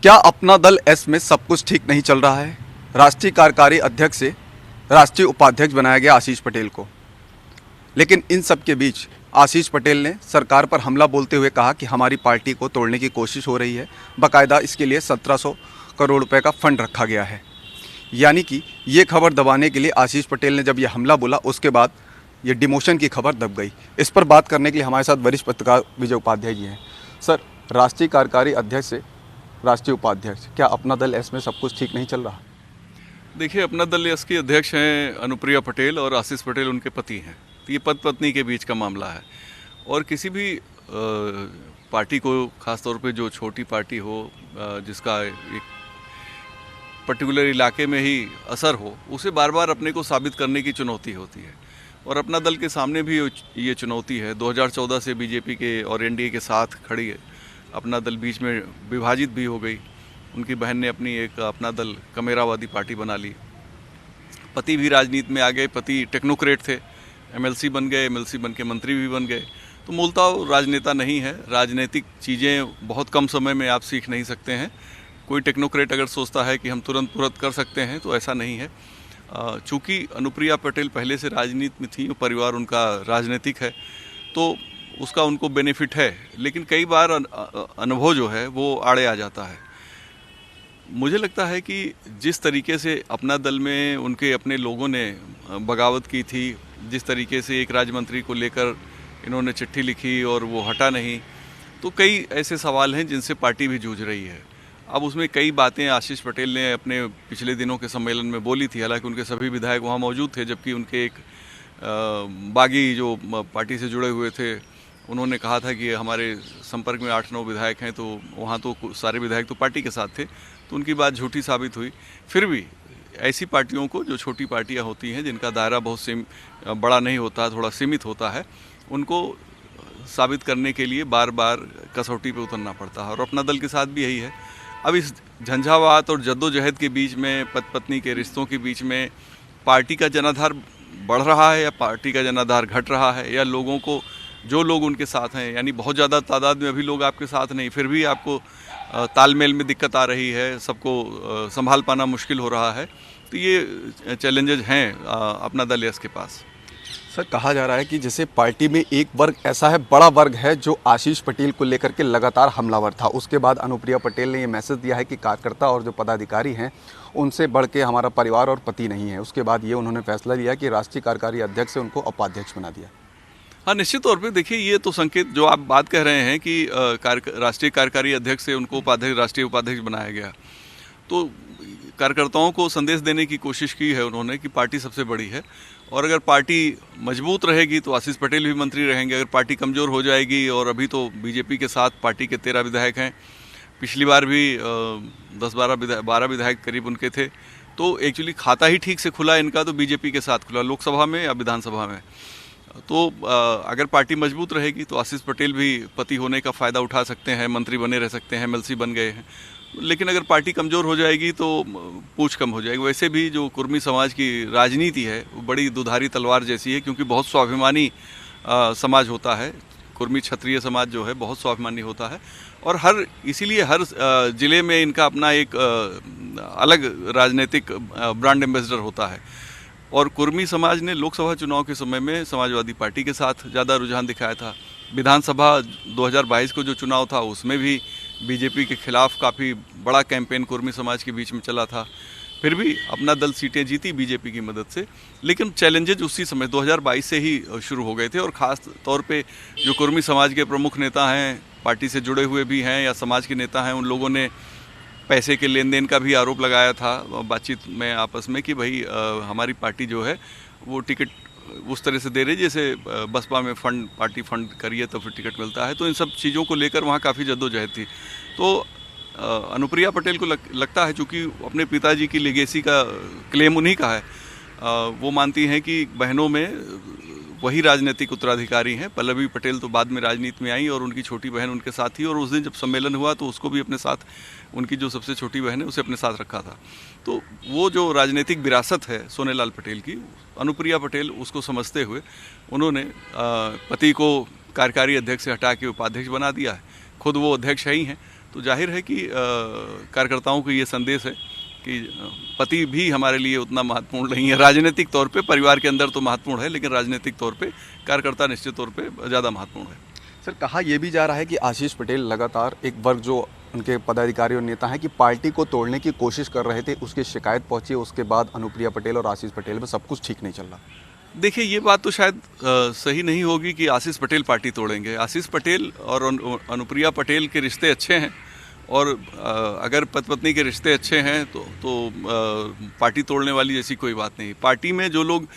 क्या अपना दल एस में सब कुछ ठीक नहीं चल रहा है? राष्ट्रीय कार्यकारी अध्यक्ष से राष्ट्रीय उपाध्यक्ष बनाया गया आशीष पटेल को, लेकिन इन सब के बीच आशीष पटेल ने सरकार पर हमला बोलते हुए कहा कि हमारी पार्टी को तोड़ने की कोशिश हो रही है। बाकायदा इसके लिए 1700 करोड़ रुपए का फंड रखा गया है। यानी कि ये खबर दबाने के लिए आशीष पटेल ने जब ये हमला बोला, उसके बाद ये डिमोशन की खबर दब गई। इस पर बात करने के लिए हमारे साथ वरिष्ठ पत्रकार विजय उपाध्याय जी हैं। सर, राष्ट्रीय कार्यकारी अध्यक्ष से राष्ट्रीय उपाध्यक्ष, क्या अपना दल एस में सब कुछ ठीक नहीं चल रहा? देखिए, अपना दल एस के अध्यक्ष हैं अनुप्रिया पटेल और आशीष पटेल उनके पति हैं। तो ये पति पत्नी के बीच का मामला है और किसी भी पार्टी को, खासतौर पे जो छोटी पार्टी हो, जिसका एक पर्टिकुलर इलाके में ही असर हो, उसे बार बार अपने को साबित करने की चुनौती होती है। और अपना दल के सामने भी ये चुनौती है। 2014 से बीजेपी के और एनडीए के साथ खड़ी है। अपना दल बीच में विभाजित भी हो गई। उनकी बहन ने अपनी एक अपना दल कमेरावादी पार्टी बना ली। पति भी राजनीति में आ गए। पति टेक्नोक्रेट थे, एमएलसी बन गए, एमएलसी बन के मंत्री भी बन गए। तो मूलतः राजनेता नहीं है। राजनीतिक चीज़ें बहुत कम समय में आप सीख नहीं सकते हैं। कोई टेक्नोक्रेट अगर सोचता है कि हम तुरंत कर सकते हैं, तो ऐसा नहीं है। चूँकि अनुप्रिया पटेल पहले से राजनीति में थी, परिवार उनका राजनीतिक है, तो उसका उनको बेनिफिट है। लेकिन कई बार अनुभव जो है वो आड़े आ जाता है। मुझे लगता है कि जिस तरीके से अपना दल में उनके अपने लोगों ने बगावत की थी, जिस तरीके से एक राज्य मंत्री को लेकर इन्होंने चिट्ठी लिखी और वो हटा नहीं, तो कई ऐसे सवाल हैं जिनसे पार्टी भी जूझ रही है। अब उसमें कई बातें आशीष पटेल ने अपने पिछले दिनों के सम्मेलन में बोली थी। हालांकि उनके सभी विधायक वहाँ मौजूद थे, जबकि उनके एक बागी जो पार्टी से जुड़े हुए थे, उन्होंने कहा था कि हमारे संपर्क में 8-9 विधायक हैं, तो वहाँ तो सारे विधायक तो पार्टी के साथ थे। तो उनकी बात झूठी साबित हुई। फिर भी ऐसी पार्टियों को, जो छोटी पार्टियाँ होती हैं, जिनका दायरा बहुत बड़ा नहीं होता, थोड़ा सीमित होता है, उनको साबित करने के लिए बार बार कसौटी पे उतरना पड़ता है। और अपना दल के साथ भी यही है। अब इस झंझावात और जद्दोजहद के बीच में, पति पत्नी के रिश्तों के बीच में, पार्टी का जनाधार बढ़ रहा है या पार्टी का जनाधार घट रहा है, या लोगों को, जो लोग उनके साथ हैं, यानी बहुत ज़्यादा तादाद में अभी लोग आपके साथ नहीं, फिर भी आपको तालमेल में दिक्कत आ रही है, सबको संभाल पाना मुश्किल हो रहा है। तो ये चैलेंजेज हैं अपना दल एस के पास। सर, कहा जा रहा है कि जैसे पार्टी में एक वर्ग ऐसा है, बड़ा वर्ग है, जो आशीष पटेल को लेकर के लगातार हमलावर था। उसके बाद अनुप्रिया पटेल ने ये मैसेज दिया है कि कार्यकर्ता और जो पदाधिकारी हैं, उनसे बढ़ के हमारा परिवार और पति नहीं है। उसके बाद ये उन्होंने फैसला लिया कि राष्ट्रीय कार्यकारी अध्यक्ष से उनको उपाध्यक्ष बना दिया। हाँ, निश्चित तौर पे देखिए, ये तो संकेत जो आप बात कह रहे हैं कि राष्ट्रीय कार्यकारी अध्यक्ष से उनको राष्ट्रीय उपाध्यक्ष बनाया गया, तो कार्यकर्ताओं को संदेश देने की कोशिश की है उन्होंने कि पार्टी सबसे बड़ी है, और अगर पार्टी मजबूत रहेगी तो आशीष पटेल भी मंत्री रहेंगे। अगर पार्टी कमज़ोर हो जाएगी, और अभी तो बीजेपी के साथ पार्टी के 13 विधायक हैं, पिछली बार भी 12 विधायक करीब उनके थे, तो एक्चुअली खाता ही ठीक से खुला इनका तो बीजेपी के साथ खुला, लोकसभा में या विधानसभा में। तो अगर पार्टी मजबूत रहेगी तो आशीष पटेल भी पति होने का फ़ायदा उठा सकते हैं, मंत्री बने रह सकते हैं, एमएलसी बन गए हैं। लेकिन अगर पार्टी कमज़ोर हो जाएगी तो पूछ कम हो जाएगी। वैसे भी जो कुर्मी समाज की राजनीति है वो बड़ी दुधारी तलवार जैसी है, क्योंकि बहुत स्वाभिमानी समाज होता है। कुर्मी क्षत्रिय समाज जो है बहुत स्वाभिमानी होता है, और इसीलिए हर ज़िले में इनका अपना एक अलग राजनीतिक ब्रांड एम्बेसडर होता है। और कुर्मी समाज ने लोकसभा चुनाव के समय में समाजवादी पार्टी के साथ ज़्यादा रुझान दिखाया था। विधानसभा 2022 को जो चुनाव था, उसमें भी बीजेपी के खिलाफ काफ़ी बड़ा कैंपेन कुर्मी समाज के बीच में चला था। फिर भी अपना दल सीटें जीती बीजेपी की मदद से। लेकिन चैलेंजेज उसी समय 2022 से ही शुरू हो गए थे, और ख़ास तौर पे जो कुर्मी समाज के प्रमुख नेता हैं, पार्टी से जुड़े हुए भी हैं या समाज के नेता हैं, उन लोगों ने पैसे के लेन देन का भी आरोप लगाया था बातचीत में आपस में कि भाई हमारी पार्टी जो है वो टिकट उस तरह से दे रही जैसे बसपा में पार्टी फंड करिए तो फिर टिकट मिलता है। तो इन सब चीज़ों को लेकर वहाँ काफ़ी जद्दोजहद थी। तो अनुप्रिया पटेल को लगता है, चूँकि अपने पिताजी की लेगेसी का क्लेम उन्हीं का है, वो मानती हैं कि बहनों में वही राजनीतिक उत्तराधिकारी हैं। पल्लवी पटेल तो बाद में राजनीति में आई और उनकी छोटी बहन उनके साथ थी, और उस दिन जब सम्मेलन हुआ तो उसको भी अपने साथ, उनकी जो सबसे छोटी बहन है उसे अपने साथ रखा था। तो वो जो राजनीतिक विरासत है सोनेलाल पटेल की, अनुप्रिया पटेल उसको समझते हुए उन्होंने पति को कार्यकारी अध्यक्ष से हटा के उपाध्यक्ष बना दिया है। खुद वो अध्यक्ष ही हैं, तो जाहिर है कि कार्यकर्ताओं को ये संदेश है कि पति भी हमारे लिए उतना महत्वपूर्ण नहीं है। राजनीतिक तौर पे परिवार के अंदर तो महत्वपूर्ण है, लेकिन राजनीतिक तौर पे कार्यकर्ता निश्चित तौर पे ज़्यादा महत्वपूर्ण है। सर, कहा यह भी जा रहा है कि आशीष पटेल लगातार एक वर्ग जो उनके पदाधिकारी और नेता हैं कि पार्टी को तोड़ने की कोशिश कर रहे थे, उसकी शिकायत पहुंची, उसके बाद अनुप्रिया पटेल और आशीष पटेल में सब कुछ ठीक नहीं चल रहा। देखिए, ये बात तो शायद सही नहीं होगी कि आशीष पटेल पार्टी तोड़ेंगे। आशीष पटेल और अनुप्रिया पटेल के रिश्ते अच्छे हैं, और अगर पति पत्नी के रिश्ते अच्छे हैं तो पार्टी तोड़ने वाली जैसी कोई बात नहीं। पार्टी में जो लोग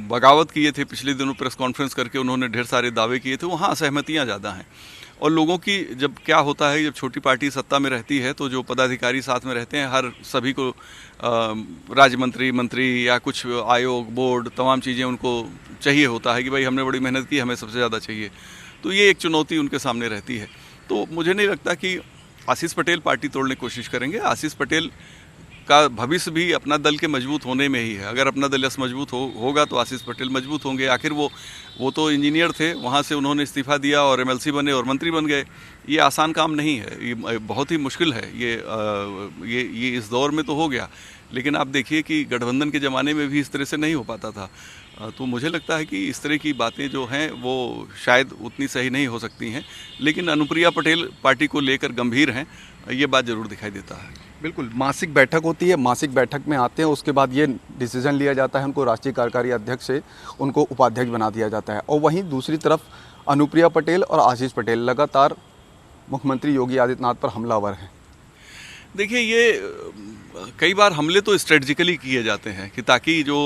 बगावत किए थे पिछले दिनों प्रेस कॉन्फ्रेंस करके, उन्होंने ढेर सारे दावे किए थे, वहाँ असहमतियाँ ज़्यादा हैं। और लोगों की जब क्या होता है, जब छोटी पार्टी सत्ता में रहती है तो जो पदाधिकारी साथ में रहते हैं, हर सभी को राज्य मंत्री या कुछ आयोग बोर्ड तमाम चीज़ें उनको चाहिए होता है कि भाई हमने बड़ी मेहनत की, हमें सबसे ज़्यादा चाहिए। तो ये एक चुनौती उनके सामने रहती है। तो मुझे नहीं लगता कि आशीष पटेल पार्टी तोड़ने की कोशिश करेंगे। आशीष पटेल का भविष्य भी अपना दल के मजबूत होने में ही है। अगर अपना दल मजबूत होगा तो आशीष पटेल मजबूत होंगे। आखिर वो तो इंजीनियर थे, वहाँ से उन्होंने इस्तीफा दिया और एमएलसी बने और मंत्री बन गए। ये आसान काम नहीं है, ये बहुत ही मुश्किल है। ये इस दौर में तो हो गया, लेकिन आप देखिए कि गठबंधन के ज़माने में भी इस तरह से नहीं हो पाता था। तो मुझे लगता है कि इस तरह की बातें जो हैं वो शायद उतनी सही नहीं हो सकती हैं, लेकिन अनुप्रिया पटेल पार्टी को लेकर गंभीर हैं, ये बात ज़रूर दिखाई देता है। बिल्कुल, मासिक बैठक होती है, मासिक बैठक में आते हैं, उसके बाद ये डिसीजन लिया जाता है, उनको राष्ट्रीय कार्यकारी अध्यक्ष से उनको उपाध्यक्ष बना दिया जाता है। और वहीं दूसरी तरफ अनुप्रिया पटेल और आशीष पटेल लगातार मुख्यमंत्री योगी आदित्यनाथ पर हमलावर हैं। देखिए, ये कई बार हमले तो स्ट्रेटजिकली किए जाते हैं कि ताकि जो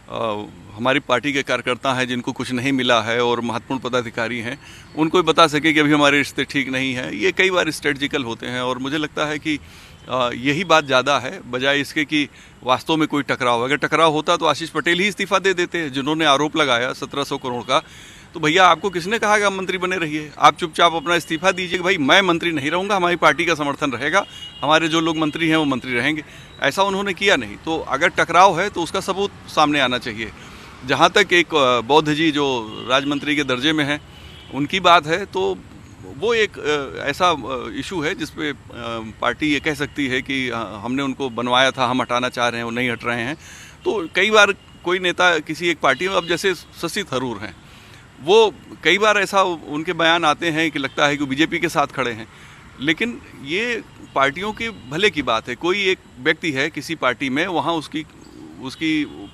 हमारी पार्टी के कार्यकर्ता हैं जिनको कुछ नहीं मिला है और महत्वपूर्ण पदाधिकारी हैं, उनको बता सके कि अभी हमारे रिश्ते ठीक नहीं हैं। ये कई बार स्ट्रेटजिकल होते हैं, और मुझे लगता है कि यही बात ज़्यादा है बजाय इसके कि वास्तव में कोई टकराव। अगर टकराव होता तो आशीष पटेल ही इस्तीफा दे देते हैं, जिन्होंने आरोप लगाया 1700 करोड़ का। तो भैया, आपको किसने कहा कि आप मंत्री बने रहिए? आप चुपचाप अपना इस्तीफा दीजिए कि भाई मैं मंत्री नहीं रहूँगा, हमारी पार्टी का समर्थन रहेगा, हमारे जो लोग मंत्री हैं वो मंत्री रहेंगे। ऐसा उन्होंने किया नहीं। तो अगर टकराव है तो उसका सबूत सामने आना चाहिए। जहाँ तक एक बौद्ध जी जो राज्य के दर्जे में हैं, उनकी बात है, तो वो एक ऐसा इशू है जिस पे पार्टी ये कह सकती है कि हमने उनको बनवाया था, हम हटाना चाह रहे हैं, वो नहीं हट रहे हैं। तो कई बार कोई नेता किसी एक पार्टी में, अब जैसे शशि थरूर हैं, वो कई बार ऐसा उनके बयान आते हैं कि लगता है कि बीजेपी के साथ खड़े हैं, लेकिन ये पार्टियों के भले की बात है। कोई एक व्यक्ति है किसी पार्टी में, वहाँ उसकी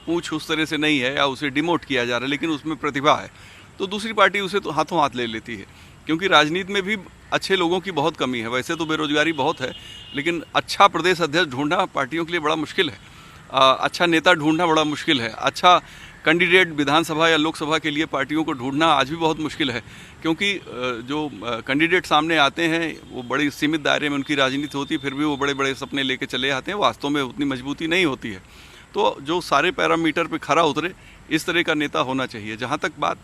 पूछ उस तरह से नहीं है या उसे डिमोट किया जा रहा है, लेकिन उसमें प्रतिभा है, तो दूसरी पार्टी उसे तो हाथों हाथ ले लेती है। क्योंकि राजनीति में भी अच्छे लोगों की बहुत कमी है। वैसे तो बेरोजगारी बहुत है, लेकिन अच्छा प्रदेश अध्यक्ष ढूंढना पार्टियों के लिए बड़ा मुश्किल है। अच्छा नेता ढूंढना बड़ा मुश्किल है। अच्छा कैंडिडेट विधानसभा या लोकसभा के लिए पार्टियों को ढूंढना आज भी बहुत मुश्किल है, क्योंकि जो कैंडिडेट सामने आते हैं वो बड़ी सीमित दायरे में उनकी राजनीति होती है, फिर भी वो बड़े बड़े सपने लेके चले आते हैं, वास्तव में उतनी मजबूती नहीं होती है। तो जो सारे पैरामीटर पे खरा उतरे, इस तरह का नेता होना चाहिए। जहाँ तक बात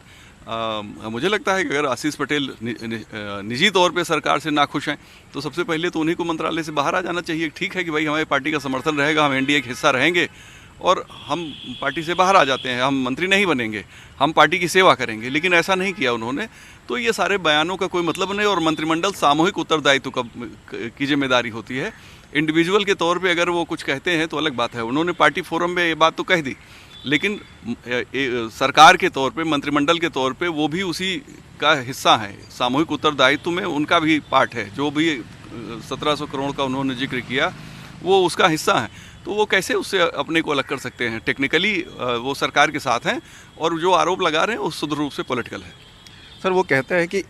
मुझे लगता है कि अगर आशीष पटेल निजी तौर पे सरकार से नाखुश हैं, तो सबसे पहले तो उन्हीं को मंत्रालय से बाहर आ जाना चाहिए। ठीक है कि भाई हमारी पार्टी का समर्थन रहेगा, हम एनडीए का हिस्सा रहेंगे और हम पार्टी से बाहर आ जाते हैं, हम मंत्री नहीं बनेंगे, हम पार्टी की सेवा करेंगे, लेकिन ऐसा नहीं किया उन्होंने। तो ये सारे बयानों का कोई मतलब नहीं, और मंत्रिमंडल सामूहिक उत्तरदायित्व की जिम्मेदारी होती है। इंडिविजुअल के तौर पे अगर वो कुछ कहते हैं तो अलग बात है। उन्होंने पार्टी फोरम में ये बात तो कह दी, लेकिन सरकार के तौर पे, मंत्रिमंडल के तौर पे वो भी उसी का हिस्सा है। सामूहिक उत्तरदायित्व में उनका भी पार्ट है। जो भी 1700 करोड़ का उन्होंने जिक्र किया वो उसका हिस्सा है। तो वो कैसे उससे अपने को अलग कर सकते हैं? टेक्निकली वो सरकार के साथ हैं, और जो आरोप लगा रहे हैं वो शुद्ध रूप से पॉलिटिकल है। सर, वो कहते हैं कि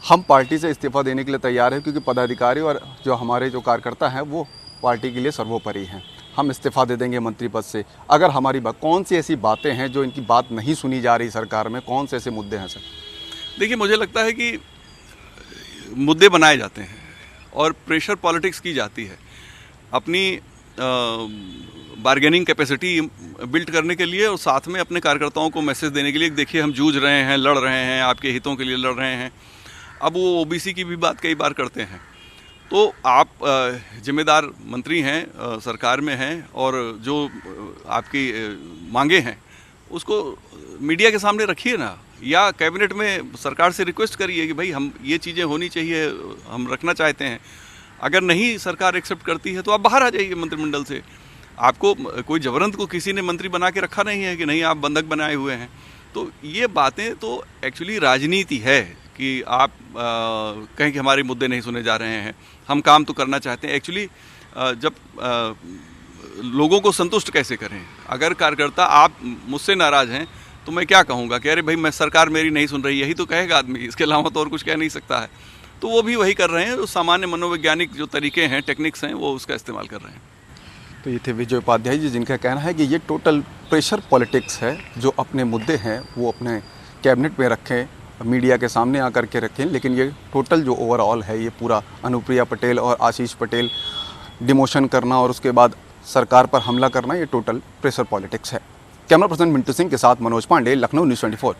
हम पार्टी से इस्तीफा देने के लिए तैयार हैं, क्योंकि पदाधिकारी और जो हमारे जो कार्यकर्ता हैं वो पार्टी के लिए सर्वोपरि हैं। हम इस्तीफा दे देंगे मंत्री पद से अगर हमारी बात। कौन सी ऐसी बातें हैं जो इनकी बात नहीं सुनी जा रही सरकार में? कौन से ऐसे मुद्दे हैं सर? देखिए, मुझे लगता है कि मुद्दे बनाए जाते हैं और प्रेशर पॉलिटिक्स की जाती है अपनी बार्गेनिंग कैपेसिटी बिल्ड करने के लिए, और साथ में अपने कार्यकर्ताओं को मैसेज देने के लिए, देखिए हम जूझ रहे हैं, लड़ रहे हैं, आपके हितों के लिए लड़ रहे हैं। अब वो ओबीसी की भी बात कई बार करते हैं। तो आप जिम्मेदार मंत्री हैं, सरकार में हैं, और जो आपकी मांगे हैं उसको मीडिया के सामने रखिए ना, या कैबिनेट में सरकार से रिक्वेस्ट करिए कि भाई हम ये चीज़ें होनी चाहिए, हम रखना चाहते हैं। अगर नहीं सरकार एक्सेप्ट करती है तो आप बाहर आ जाइए मंत्रिमंडल से। आपको कोई जबरन को किसी ने मंत्री बना के रखा नहीं है कि नहीं आप बंधक बनाए हुए हैं। तो ये बातें तो एक्चुअली राजनीति है कि आप कहें कि हमारे मुद्दे नहीं सुने जा रहे हैं, हम काम तो करना चाहते हैं। एक्चुअली जब लोगों को संतुष्ट कैसे करें? अगर कार्यकर्ता आप मुझसे नाराज़ हैं तो मैं क्या कहूँगा कि अरे भाई मैं सरकार मेरी नहीं सुन रही, यही तो कहेगा आदमी, इसके अलावा तो और कुछ कह नहीं सकता है। तो वो भी वही कर रहे हैं, जो सामान्य मनोवैज्ञानिक जो तरीके हैं, टेक्निक्स हैं, वो उसका इस्तेमाल कर रहे हैं। तो ये थे विजय उपाध्याय जी, जिनका कहना है कि ये टोटल प्रेशर पॉलिटिक्स है। जो अपने मुद्दे हैं वो अपने कैबिनेट में रखें, मीडिया के सामने आकर के रखें, लेकिन ये टोटल जो ओवरऑल है ये पूरा अनुप्रिया पटेल और आशीष पटेल डिमोशन करना और उसके बाद सरकार पर हमला करना, ये टोटल प्रेशर पॉलिटिक्स है। कैमरा पर्सन मिंटू सिंह के साथ मनोज पांडे, लखनऊ न्यूज़ 24।